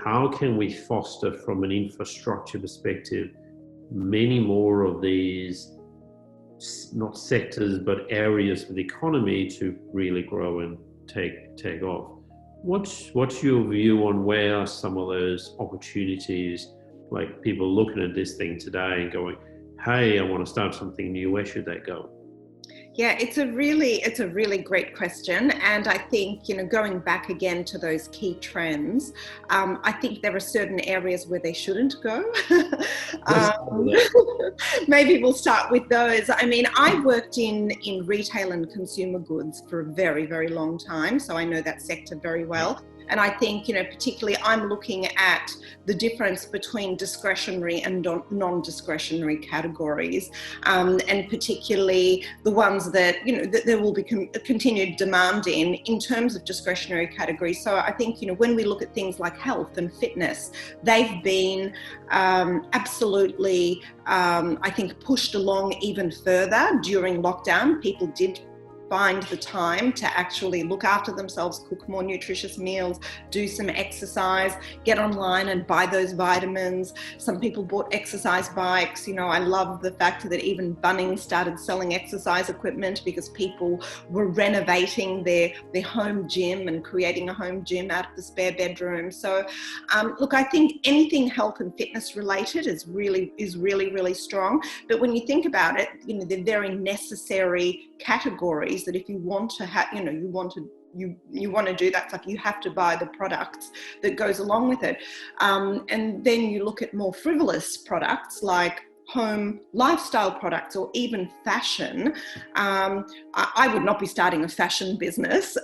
how can we foster from an infrastructure perspective many more of these, not sectors, but areas of the economy to really grow and take off? What's your view on where are some of those opportunities, like people looking at this thing today and going, hey, I want to start something new, where should they go? Yeah, it's a really great question. And I think, going back again to those key trends, I think there are certain areas where they shouldn't go. Maybe we'll start with those. I mean, I worked in retail and consumer goods for a very, very long time. So I know that sector very well. And I think, particularly I'm looking at the difference between discretionary and non-discretionary categories, and particularly the ones that, that there will be continued demand in terms of discretionary categories. So I think, when we look at things like health and fitness, they've been absolutely, I think, pushed along even further during lockdown. People did find the time to actually look after themselves, cook more nutritious meals, do some exercise, get online and buy those vitamins. Some people bought exercise bikes. I love the fact that even Bunnings started selling exercise equipment because people were renovating their home gym and creating a home gym out of the spare bedroom. So look, I think anything health and fitness related is really, really strong. But when you think about it, they're very necessary categories that if you want to have, you want to do that stuff, you have to buy the products that goes along with it. And then you look at more frivolous products like home lifestyle products or even fashion. I would not be starting a fashion business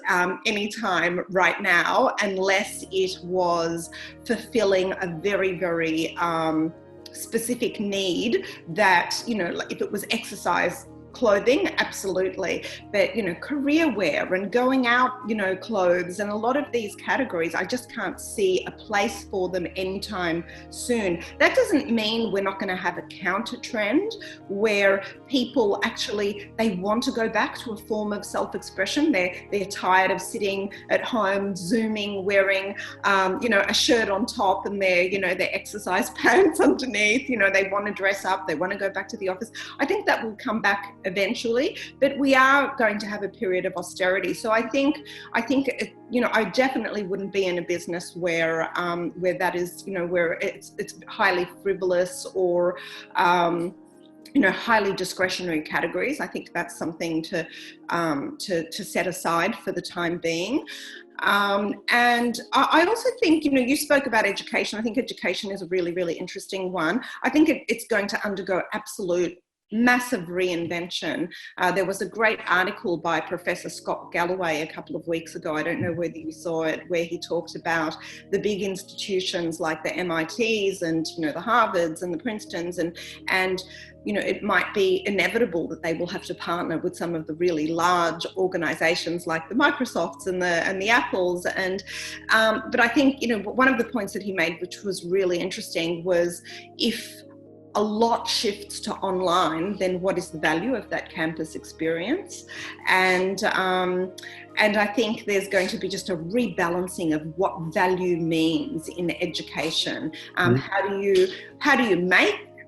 anytime right now unless it was fulfilling a very, very specific need that, like if it was exercise clothing, absolutely. But, career wear and going out, clothes and a lot of these categories, I just can't see a place for them anytime soon. That doesn't mean we're not going to have a counter trend where people actually, they want to go back to a form of self-expression. They're tired of sitting at home, Zooming, wearing, a shirt on top and their exercise pants underneath. They want to dress up. They want to go back to the office. I think that will come back eventually, but we are going to have a period of austerity. So I think I definitely wouldn't be in a business where that is, where it's highly frivolous or highly discretionary categories. I think that's something to set aside for the time being. And I also think, you spoke about education. I think education is a really, really interesting one. I think it's going to undergo absolute massive reinvention. There was a great article by Professor Scott Galloway a couple of weeks ago. I don't know whether you saw it, where he talked about the big institutions like the MITs and the Harvards and the Princetons, and it might be inevitable that they will have to partner with some of the really large organizations like the Microsofts and the Apples. And but I think one of the points that he made, which was really interesting, was if a lot shifts to online, then what is the value of that campus experience? And I think there's going to be just a rebalancing of what value means in education.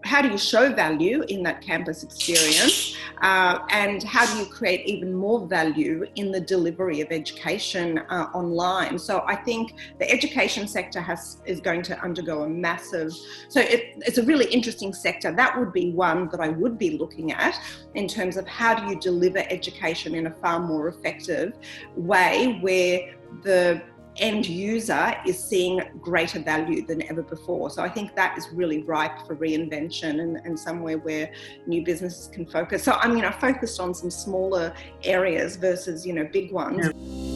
How do you show value in that campus experience? And how do you create even more value in the delivery of education online? So I think the education sector is going to undergo a massive, so it's a really interesting sector. That would be one that I would be looking at in terms of how do you deliver education in a far more effective way where the end user is seeing greater value than ever before. So I think that is really ripe for reinvention and somewhere where new businesses can focus. So I focused on some smaller areas versus, big ones. Yeah.